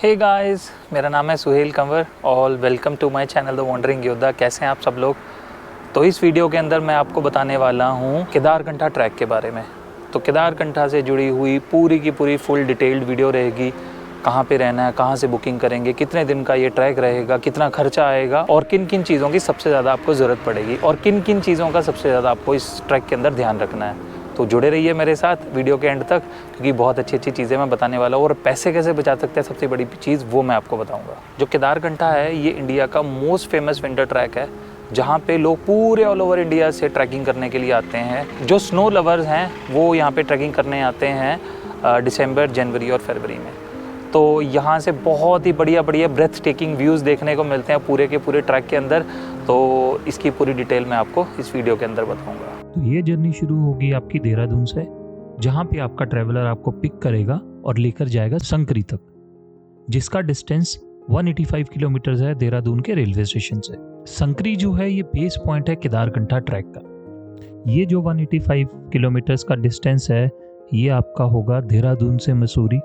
Hey guys, मेरा नाम है सुहेल कंवर और welcome to my channel the wandering योद्धा। कैसे हैं आप सब लोग। तो इस वीडियो के अंदर मैं आपको बताने वाला हूं केदारकंठा ट्रैक के बारे में। तो केदारकंठा से जुड़ी हुई पूरी की पूरी फुल डिटेल्ड वीडियो रहेगी। कहाँ पे रहना है, कहाँ से बुकिंग करेंगे, कितने दिन का ये ट्रैक रहेगा, कितना खर्चा आएगा और किन किन चीज़ों की सबसे ज़्यादा आपको ज़रूरत पड़ेगी और किन किन चीज़ों का सबसे ज़्यादा आपको इस ट्रैक के अंदर ध्यान रखना है। तो जुड़े रहिए मेरे साथ वीडियो के एंड तक, क्योंकि बहुत अच्छी अच्छी चीज़ें मैं बताने वाला हूँ और पैसे कैसे बचा सकते हैं सबसे बड़ी चीज़ वो मैं आपको बताऊँगा। जो केदारकंठा है ये इंडिया का मोस्ट फेमस विंटर ट्रैक है, जहाँ पे लोग पूरे ऑल ओवर इंडिया से ट्रैकिंग करने के लिए आते हैं। जो स्नो लवर्स हैं वो यहाँ पे ट्रैकिंग करने आते हैं दिसंबर, जनवरी और फरवरी में। तो यहाँ से बहुत ही बढ़िया बढ़िया ब्रेथ टेकिंग व्यूज़ देखने को मिलते हैं पूरे के पूरे ट्रैक के अंदर। तो इसकी पूरी डिटेल मैं आपको इस वीडियो के अंदर बताऊँगा। तो ये जर्नी शुरू होगी आपकी देहरादून से, जहाँ पे आपका ट्रैवलर आपको पिक करेगा और लेकर जाएगा संकरी तक, जिसका डिस्टेंस 185 किलोमीटर है देहरादून के रेलवे स्टेशन से। संकरी जो है ये बेस पॉइंट है केदारकंठा ट्रैक का। ये जो 185 किलोमीटर्स का डिस्टेंस है ये आपका होगा देहरादून से मसूरी,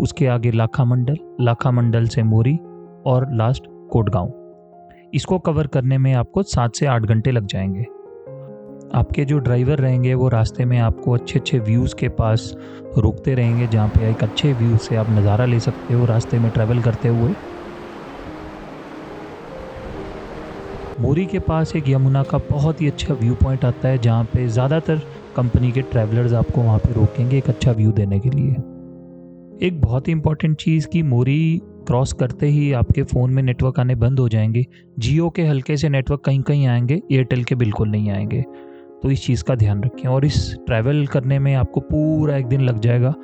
उसके आगे लाखा मंडल से मोरी और लास्ट कोटगांव। इसको कवर करने में आपको 7 से 8 घंटे लग जाएंगे। आपके जो ड्राइवर रहेंगे वो रास्ते में आपको अच्छे अच्छे व्यूज़ के पास रोकते रहेंगे, जहाँ पे एक अच्छे व्यू से आप नज़ारा ले सकते हो रास्ते में ट्रैवल करते हुए। मोरी के पास एक यमुना का बहुत ही अच्छा व्यू पॉइंट आता है, जहाँ पे ज़्यादातर कंपनी के ट्रैवलर्स आपको वहाँ पे रोकेंगे एक अच्छा व्यू देने के लिए। एक बहुत ही इंपॉर्टेंट चीज़ कि मोरी क्रॉस करते ही आपके फ़ोन में नेटवर्क आने बंद हो जाएंगे। जियो के हल्के से नेटवर्क कहीं कहीं आएंगे, एयरटेल के बिल्कुल नहीं आएंगे। तो इस चीज़ का ध्यान रखें। और इस ट्रैवल करने में आपको पूरा एक दिन लग जाएगा।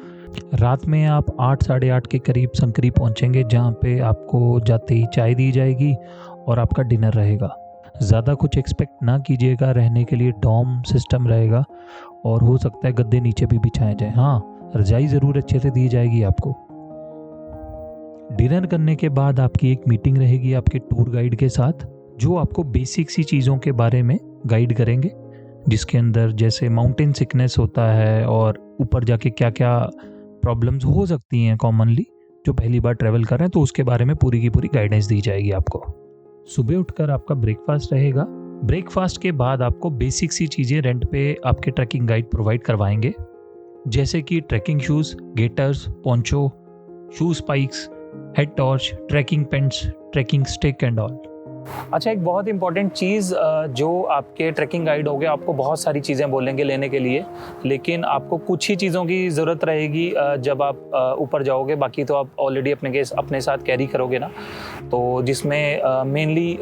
रात में आप 8 साढ़े 8 के करीब संकरी पहुंचेंगे, जहां पे आपको जाते ही चाय दी जाएगी और आपका डिनर रहेगा। ज़्यादा कुछ एक्सपेक्ट ना कीजिएगा। रहने के लिए डॉर्म सिस्टम रहेगा और हो सकता है गद्दे नीचे भी बिछाए जाए। हाँ, रजाई ज़रूर अच्छे से दी जाएगी आपको। डिनर करने के बाद आपकी एक मीटिंग रहेगी आपके टूर गाइड के साथ, जो आपको बेसिक सी चीज़ों के बारे में गाइड करेंगे, जिसके अंदर जैसे माउंटेन सिकनेस होता है और ऊपर जाके क्या क्या प्रॉब्लम्स हो सकती हैं कॉमनली जो पहली बार ट्रैवल कर रहे हैं, तो उसके बारे में पूरी की पूरी गाइडेंस दी जाएगी आपको। सुबह उठकर आपका ब्रेकफास्ट रहेगा। ब्रेकफास्ट के बाद आपको बेसिक सी चीज़ें रेंट पे आपके ट्रैकिंग गाइड प्रोवाइड करवाएंगे, जैसे कि trekking shoes, gaiters, poncho, shoe spikes, head torch, trekking pants, trekking stick and all. अच्छा, एक बहुत इंपॉर्टेंट चीज़, जो आपके ट्रैकिंग गाइड होंगे आपको बहुत सारी चीज़ें बोलेंगे लेने के लिए, लेकिन आपको कुछ ही चीज़ों की ज़रूरत रहेगी जब आप ऊपर जाओगे। बाकी तो आप ऑलरेडी अपने साथ कैरी करोगे ना। तो जिसमें मेनली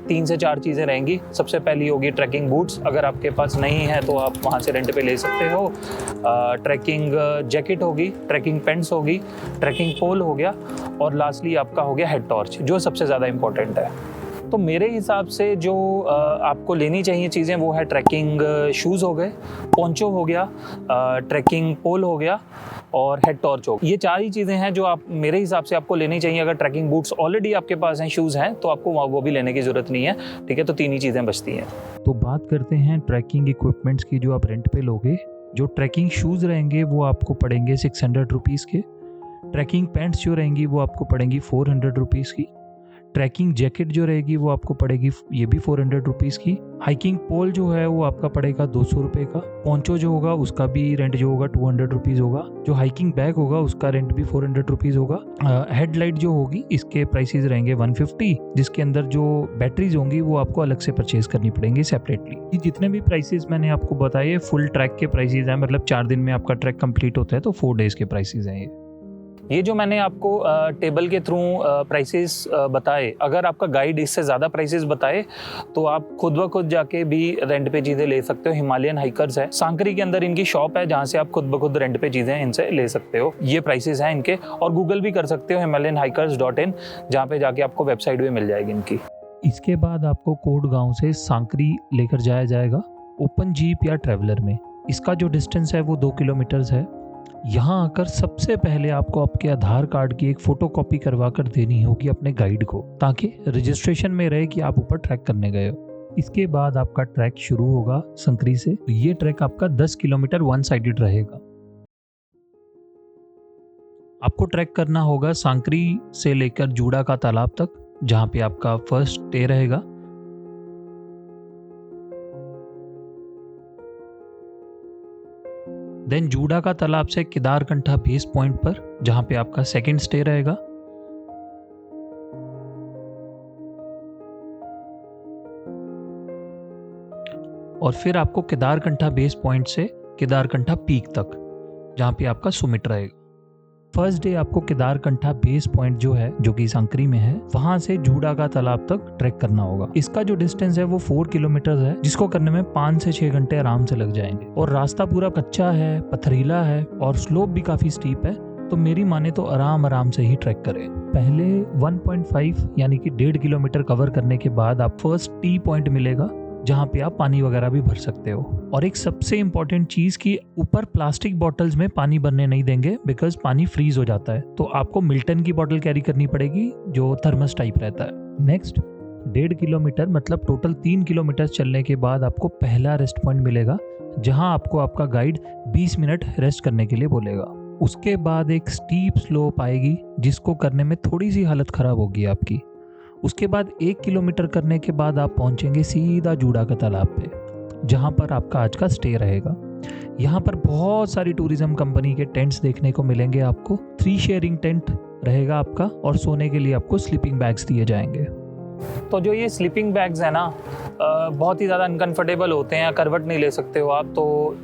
3 से 4 चीज़ें रहेंगी। सबसे पहली होगी ट्रैकिंग बूट्स। अगर आपके पास नहीं है तो आप वहाँ से रेंट पे ले सकते हो। ट्रैकिंग जैकेट होगी, ट्रैकिंग पेंट्स होगी, ट्रैकिंग पोल हो गया और लास्टली आपका हो गया हेड टॉर्च, जो सबसे ज़्यादा इंपॉर्टेंट है। तो मेरे हिसाब से जो आपको लेनी चाहिए चीज़ें वो है ट्रैकिंग शूज़ हो गए, पोंचो हो गया, ट्रैकिंग पोल हो गया और हेड टॉर्च हो गया। ये 4 ही चीज़ें हैं जो आप मेरे हिसाब से आपको लेनी चाहिए। अगर ट्रैकिंग बूट्स ऑलरेडी आपके पास हैं, शूज़ हैं, तो आपको वो भी लेने की ज़रूरत नहीं है। ठीक है, तो 3 ही चीज़ें बचती हैं। तो बात करते हैं ट्रैकिंग इक्विपमेंट्स की जो आप रेंट पे लोगे। जो ट्रैकिंग शूज़ रहेंगे वो आपको पड़ेंगे 600 रुपीज़ के। ट्रैकिंग पैंट्स जो रहेंगी वो आपको पड़ेंगी 400 रुपीज़ की। ट्रैकिंग जैकेट जो रहेगी वो आपको पड़ेगी ये भी 400 रुपीज़ की। हाइकिंग पोल जो है वो आपका पड़ेगा 200 रुपये का। पोंचो जो होगा उसका भी रेंट जो होगा 200 रुपीज़ होगा। जो हाइकिंग बैग होगा उसका रेंट भी 400 रुपीज़ होगा। हेडलाइट जो होगी इसके प्राइसेस रहेंगे 150, जिसके अंदर जो बैटरीज होंगी वो आपको अलग से परचेज करनी पड़ेंगी सेपरेटली। ये जितने भी प्राइसेस मैंने आपको बताए फुल ट्रैक के प्राइसेस हैं, मतलब 4 दिन में आपका ट्रैक कंप्लीट होता है तो 4 डेज के प्राइसेस हैं ये जो मैंने आपको टेबल के थ्रू प्राइसेस बताए, अगर आपका गाइड इससे ज़्यादा प्राइसेस बताए तो आप खुद ब खुद जाके भी रेंट पे चीज़ें ले सकते हो। हिमालयन हाइकर्स है, सांकरी के अंदर इनकी शॉप है, जहाँ से आप खुद ब खुद रेंट पे चीज़ें इनसे ले सकते हो। ये प्राइसेस हैं इनके, और गूगल भी कर सकते हो himalayanhikers.in, जहाँ पे जाके आपको वेबसाइट भी मिल जाएगी इनकी। इसके बाद आपको कोटगांव से सांकरी लेकर जाया जाएगा ओपन जीप या ट्रैवलर में। इसका जो डिस्टेंस है वो 2 किलोमीटर्स है। यहाँ आकर सबसे पहले आपको आपके आधार कार्ड की एक फ़ोटोकॉपी करवा कर देनी होगी अपने गाइड को, ताकि रजिस्ट्रेशन में रहे कि आप ऊपर ट्रैक करने गए हो। इसके बाद आपका ट्रैक शुरू होगा संकरी से। ये ट्रैक आपका 10 किलोमीटर वन साइडेड रहेगा। आपको ट्रैक करना होगा सांकरी से लेकर जूड़ा का तालाब तक, जहाँ पे आपका फर्स्ट स्टे रहेगा। देन जूड़ा का तालाब से केदारकंठा बेस पॉइंट पर, जहाँ पे आपका सेकंड स्टे रहेगा। और फिर आपको केदारकंठा बेस पॉइंट से केदारकंठा पीक तक, जहाँ पे आपका सुमिट रहेगा। फर्स्ट डे आपको केदारकंठा बेस पॉइंट जो है, जो कि सांकरी में है, वहां से जूड़ा का तालाब तक ट्रैक करना होगा। इसका जो डिस्टेंस है वो 4 किलोमीटर है, जिसको करने में 5 से 6 घंटे आराम से लग जाएंगे। और रास्ता पूरा कच्चा है, पथरीला है और स्लोप भी काफी स्टीप है, तो मेरी माने तो आराम से ही ट्रैक करें। पहले 1.5 यानी कि 1.5 किलोमीटर कवर करने के बाद आप फर्स्ट टी पॉइंट मिलेगा, जहाँ पे आप पानी वगैरह भी भर सकते हो। और एक सबसे इम्पोर्टेंट चीज़ कि ऊपर प्लास्टिक बॉटल्स में पानी भरने नहीं देंगे, बिकॉज पानी फ्रीज हो जाता है। तो आपको मिल्टन की बॉटल कैरी करनी पड़ेगी, जो थर्मस टाइप रहता है। नेक्स्ट 1.5 किलोमीटर मतलब टोटल 3 किलोमीटर चलने के बाद आपको पहला रेस्ट पॉइंट मिलेगा, जहाँ आपको आपका गाइड 20 मिनट रेस्ट करने के लिए बोलेगा। उसके बाद एक स्टीप स्लोप आएगी, जिसको करने में थोड़ी सी हालत ख़राब होगी आपकी। उसके बाद 1 किलोमीटर करने के बाद आप पहुंचेंगे सीधा जूड़ा का तालाब पे, जहां पर आपका आज का स्टे रहेगा। यहाँ पर बहुत सारी टूरिज्म कंपनी के टेंट्स देखने को मिलेंगे आपको। 3 शेयरिंग टेंट रहेगा आपका, और सोने के लिए आपको स्लीपिंग बैग्स दिए जाएंगे। तो जो ये स्लीपिंग बैग्स हैं ना, बहुत ही ज़्यादा अनकंफर्टेबल होते हैं, करवट नहीं ले सकते हो आप, तो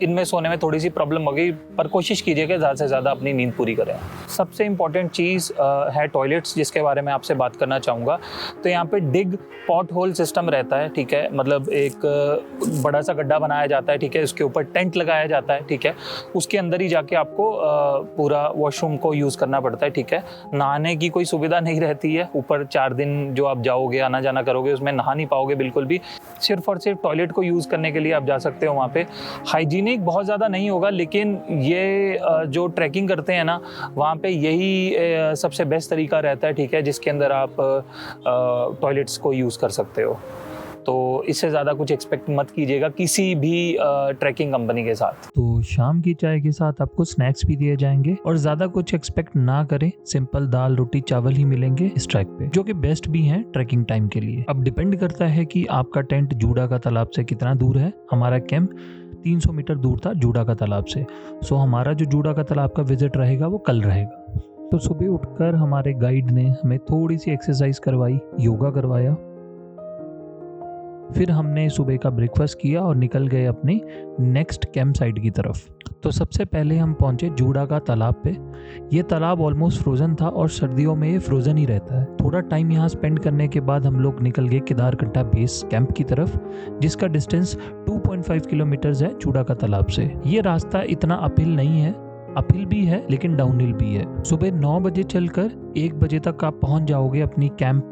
इनमें सोने में थोड़ी सी प्रॉब्लम होगी, पर कोशिश कीजिए कि ज़्यादा से ज़्यादा अपनी नींद पूरी करें। सबसे इम्पॉर्टेंट चीज़ है टॉयलेट्स, जिसके बारे में आपसे बात करना चाहूँगा। तो यहाँ पे डिग पॉट होल सिस्टम रहता है, ठीक है, मतलब एक बड़ा सा गड्ढा बनाया जाता है, ठीक है, उसके ऊपर टेंट लगाया जाता है, ठीक है, उसके अंदर ही जाके आपको पूरा वॉशरूम को यूज़ करना पड़ता है, ठीक है। नहाने की कोई सुविधा नहीं रहती है, ऊपर 4 दिन जो आप जाओगे आना जाना करोगे उसमें नहा नहीं पाओगे बिल्कुल भी, सिर्फ और सिर्फ टॉयलेट को यूज़ करने के लिए आप जा सकते हो वहाँ पे। हाइजीनिक बहुत ज़्यादा नहीं होगा, लेकिन ये जो ट्रैकिंग करते हैं ना, वहाँ पे यही सबसे बेस्ट तरीका रहता है, ठीक है, जिसके अंदर आप टॉयलेट्स को यूज़ कर सकते हो। तो इससे ज़्यादा कुछ एक्सपेक्ट मत कीजिएगा किसी भी ट्रैकिंग कंपनी के साथ। तो शाम की चाय के साथ आपको स्नैक्स भी दिए जाएंगे, और ज़्यादा कुछ एक्सपेक्ट ना करें, सिंपल दाल रोटी चावल ही मिलेंगे इस ट्रैक पे, जो कि बेस्ट भी हैं ट्रैकिंग टाइम के लिए। अब डिपेंड करता है कि आपका टेंट जूड़ा का तालाब से कितना दूर है। हमारा कैंप 300 मीटर दूर था जूड़ा का तालाब से, सो हमारा जो जूड़ा का तालाब का विजिट रहेगा वो कल रहेगा। तो सुबह उठकर हमारे गाइड ने हमें थोड़ी सी एक्सरसाइज करवाई, योगा करवाया, फिर हमने सुबह का ब्रेकफास्ट किया और निकल गए अपनी नेक्स्ट कैंप साइट की तरफ। तो सबसे पहले हम पहुंचे जूड़ा का तालाब पे। ये तालाब ऑलमोस्ट फ्रोज़न था और सर्दियों में ये फ्रोज़न ही रहता है। थोड़ा टाइम यहाँ स्पेंड करने के बाद हम लोग निकल गए केदारकंठा बेस कैंप की तरफ, जिसका डिस्टेंस 2.5 किलोमीटर्स है जूड़ा का तालाब से। ये रास्ता इतना अपहिल नहीं है, अपहिल भी है लेकिन डाउनहिल भी है। सुबह 9 बजे चलकर 1 बजे तक आप पहुंच जाओगे अपनी कैंप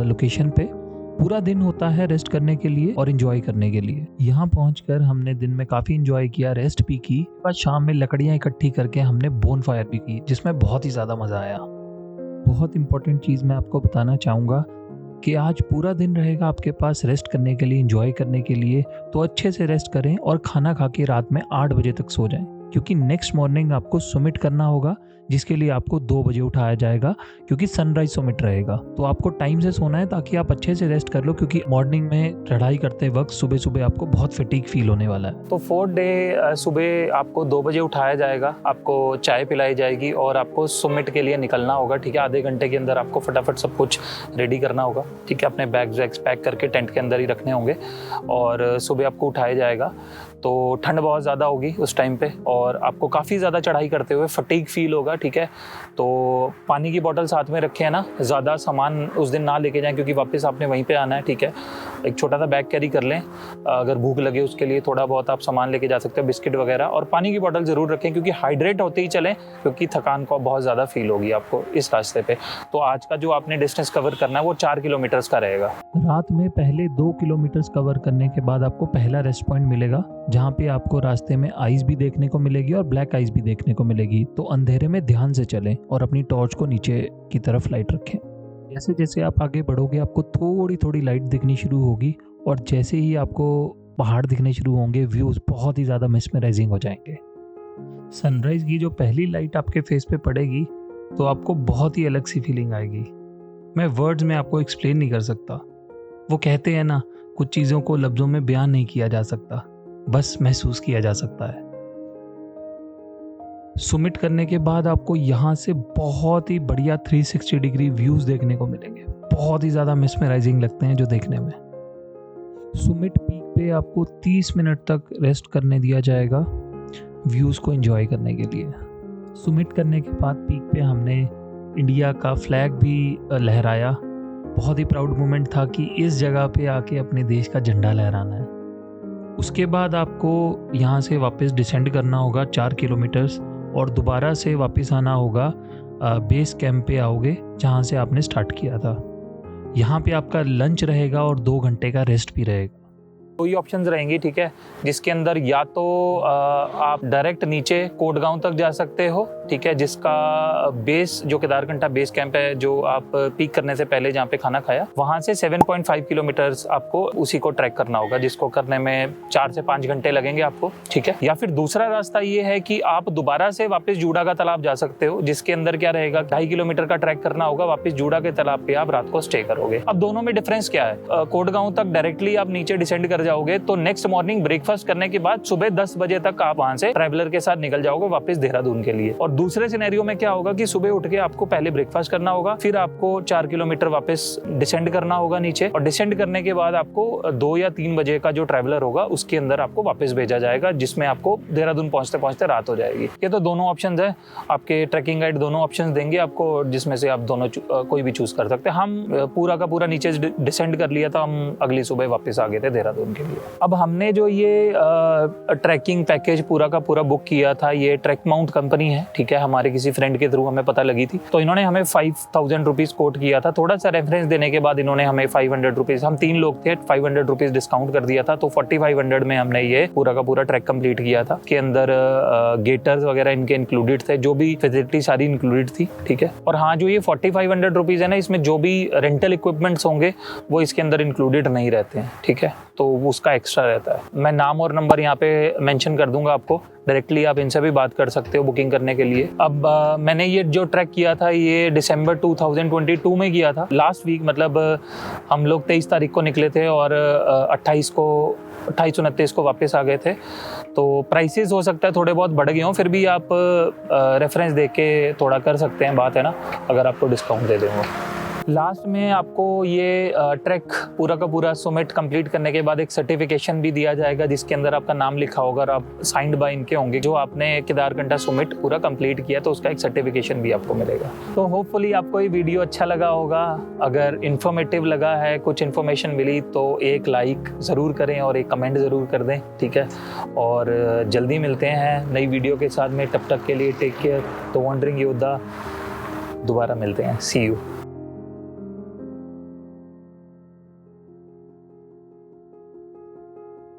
लोकेशन पे। पूरा दिन होता है रेस्ट करने के लिए और एंजॉय करने के लिए। यहाँ पहुंचकर हमने दिन में काफ़ी एंजॉय किया, रेस्ट भी की। बाद शाम में लकड़ियाँ इकट्ठी करके हमने बोन फायर भी की, जिसमें बहुत ही ज़्यादा मज़ा आया। बहुत इंपॉर्टेंट चीज़ मैं आपको बताना चाहूँगा कि आज पूरा दिन रहेगा आपके पास रेस्ट करने के लिए, एंजॉय करने के लिए। तो अच्छे से रेस्ट करें और खाना खा के रात में 8 बजे तक सो जाएं, क्योंकि नेक्स्ट मॉर्निंग आपको समिट करना होगा, जिसके लिए आपको 2 बजे उठाया जाएगा, क्योंकि सनराइज समिट रहेगा। तो आपको टाइम से सोना है ताकि आप अच्छे से रेस्ट कर लो, क्योंकि मॉर्निंग में चढ़ाई करते वक्त सुबह सुबह आपको बहुत फटीग फील होने वाला है। तो 4th डे सुबह आपको 2 बजे उठाया जाएगा, आपको चाय पिलाई जाएगी और आपको समिट के लिए निकलना होगा, ठीक है। आधे घंटे के अंदर आपको फटाफट सब कुछ रेडी करना होगा, ठीक है। अपने बैग्स वैग्स पैक करके टेंट के अंदर ही रखने होंगे और सुबह आपको उठाया जाएगा। तो ठंड बहुत ज़्यादा होगी उस टाइम पे और आपको काफ़ी ज़्यादा चढ़ाई करते हुए फटीग फील होगा, ठीक है। तो पानी की बोतल साथ में रखें ना, ज़्यादा सामान उस दिन ना लेके जाएं, क्योंकि वापस आपने वहीं पे आना है, ठीक है। एक छोटा सा बैग कैरी कर लें, अगर भूख लगे उसके लिए थोड़ा बहुत आप सामान लेके जा सकते हो, बिस्किट वगैरह, और पानी की बोतल ज़रूर रखें, क्योंकि हाइड्रेट होते ही चलें, क्योंकि थकान को बहुत ज़्यादा फील होगी आपको इस रास्ते पे। तो आज का जो आपने डिस्टेंस कवर करना है वो 4 किलोमीटर्स का रहेगा। रात में पहले 2 किलोमीटर्स कवर करने के बाद आपको पहला रेस्ट पॉइंट मिलेगा, जहाँ पे आपको रास्ते में आइस भी देखने को मिलेगी और ब्लैक आइस भी देखने को मिलेगी। तो अंधेरे में ध्यान से चलें और अपनी टॉर्च को नीचे की तरफ लाइट रखें। जैसे जैसे आप आगे बढ़ोगे आपको थोड़ी थोड़ी लाइट दिखनी शुरू होगी, और जैसे ही आपको पहाड़ दिखने शुरू होंगे व्यूज़ बहुत ही ज़्यादा मिसमराइजिंग हो जाएंगे। सनराइज़ की जो पहली लाइट आपके फेस पे पड़ेगी तो आपको बहुत ही अलग सी फीलिंग आएगी। मैं वर्ड्स में आपको एक्सप्लेन नहीं कर सकता। वो कहते हैं ना, कुछ चीज़ों को लफ्ज़ों में बयान नहीं किया जा सकता, बस महसूस किया जा सकता है। सुमिट करने के बाद आपको यहाँ से बहुत ही बढ़िया 360 डिग्री व्यूज़ देखने को मिलेंगे। बहुत ही ज़्यादा मेस्मराइजिंग लगते हैं जो देखने में। सुमिट पीक पे आपको 30 मिनट तक रेस्ट करने दिया जाएगा व्यूज़ को एंजॉय करने के लिए। सुमिट करने के बाद पीक पे हमने इंडिया का फ्लैग भी लहराया। बहुत ही प्राउड मोमेंट था कि इस जगह पे आके अपने देश का झंडा लहराना है। उसके बाद आपको यहाँ से वापस डिसेंड करना होगा 4 किलोमीटर्स और दोबारा से वापस आना होगा बेस कैंप पे आओगे जहाँ से आपने स्टार्ट किया था। यहाँ पे आपका लंच रहेगा और 2 घंटे का रेस्ट भी रहेगा। दो ही ऑप्शंस रहेंगी, ठीक है, जिसके अंदर या तो आप डायरेक्ट नीचे कोटगांव तक जा सकते हो, ठीक है, जिसका बेस जो केदारकंठा बेस कैंप है, जो आप पीक करने से पहले जहाँ पे खाना खाया, वहाँ से 7.5 किलोमीटर्स आपको उसी को ट्रैक करना होगा, जिसको करने में 4 से 5 घंटे लगेंगे आपको, ठीक है। या फिर दूसरा रास्ता ये है कि आप दोबारा से वापस जूड़ा का तालाब जा सकते हो, जिसके अंदर क्या रहेगा, 2.5 किलोमीटर का ट्रैक करना होगा, वापस जूड़ा के तालाब पे आप रात को स्टे करोगे। अब दोनों में डिफरेंस क्या है? कोटगांव तक डायरेक्टली आप नीचे डिसेंड कर जाओगे तो नेक्स्ट मॉर्निंग ब्रेकफास्ट करने के बाद सुबह 10 बजे तक आप वहां से ट्रैवलर के साथ निकल जाओगे वापस देहरादून के लिए। और दूसरे सिनेरियो में क्या होगा कि सुबह उठ के आपको पहले ब्रेकफास्ट करना होगा, फिर आपको 4 किलोमीटर वापस डिसेंड करना होगा नीचे, और डिसेंड करने के बाद आपको 2 या 3 बजे का जो ट्रैवलर होगा उसके अंदर आपको वापस भेजा जाएगा, जिसमें आपको देहरादून पहुंचते पहुंचते रात हो जाएगी। ये तो दोनों ऑप्शन है, आपके ट्रैकिंग गाइड दोनों ऑप्शन देंगे आपको, जिसमें से आप दोनों कोई भी चूज कर सकते हैं। हम पूरा का पूरा नीचे डिसेंड कर लिया था, हम अगली सुबह वापस आ गए थे देहरादून के लिए। अब हमने जो ये ट्रैकिंग पैकेज पूरा का पूरा बुक किया था, ये ट्रैक माउंट कंपनी है, ठीक है, हमारे किसी फ्रेंड के थ्रू हमें पता लगी थी, तो इन्होंने हमें 5,000 रुपीज कोट किया था। थोड़ा सा रेफरेंस देने के बाद इन्होंने हमें 500 रुपीज, हम 3 लोग थे, 500 रुपीज डिस्काउंट कर दिया था, तो 4500 में हमने ये पूरा का पूरा ट्रैक कंप्लीट किया था। के अंदर गेटर्स वगैरह इनके इंक्लूडेड थे, जो भी फैसिलिटी सारी इंक्लूडेड थी, ठीक है। और हाँ, जो ये 4500 रुपीज है ना, इसमें जो भी रेंटल इक्विपमेंट्स होंगे वो इसके अंदर इंक्लूडेड नहीं रहते हैं, ठीक है, तो उसका एक्स्ट्रा रहता है। मैं नाम और नंबर यहाँ पे मेंशन कर दूंगा आपको, डायरेक्टली आप इनसे भी बात कर सकते हो बुकिंग करने के लिए। अब मैंने ये जो ट्रैक किया था ये दिसंबर 2022 में किया था, लास्ट वीक, मतलब हम लोग 23 तारीख को निकले थे और 28-29 को वापस आ गए थे। तो प्राइसेस हो सकता है थोड़े बहुत बढ़ गए हों, फिर भी आप रेफरेंस दे के थोड़ा कर सकते हैं, बात है ना, अगर आपको डिस्काउंट दे देंगे। लास्ट में आपको ये ट्रैक पूरा का पूरा सुमिट कंप्लीट करने के बाद एक सर्टिफिकेशन भी दिया जाएगा, जिसके अंदर आपका नाम लिखा होगा और आप साइंड बाय इनके होंगे, जो आपने केदारकंठा सुमिट पूरा कंप्लीट किया, तो उसका एक सर्टिफिकेशन भी आपको मिलेगा। तो होपफुली आपको ये वीडियो अच्छा लगा होगा। अगर इन्फॉर्मेटिव लगा है, कुछ इन्फॉर्मेशन मिली, तो एक लाइक ज़रूर करें और एक कमेंट ज़रूर कर दें, ठीक है। और जल्दी मिलते हैं नई वीडियो के साथ में, तब तक के लिए टेक केयर। तो वॉन्डरिंग योद्धा दोबारा मिलते हैं, सी यू।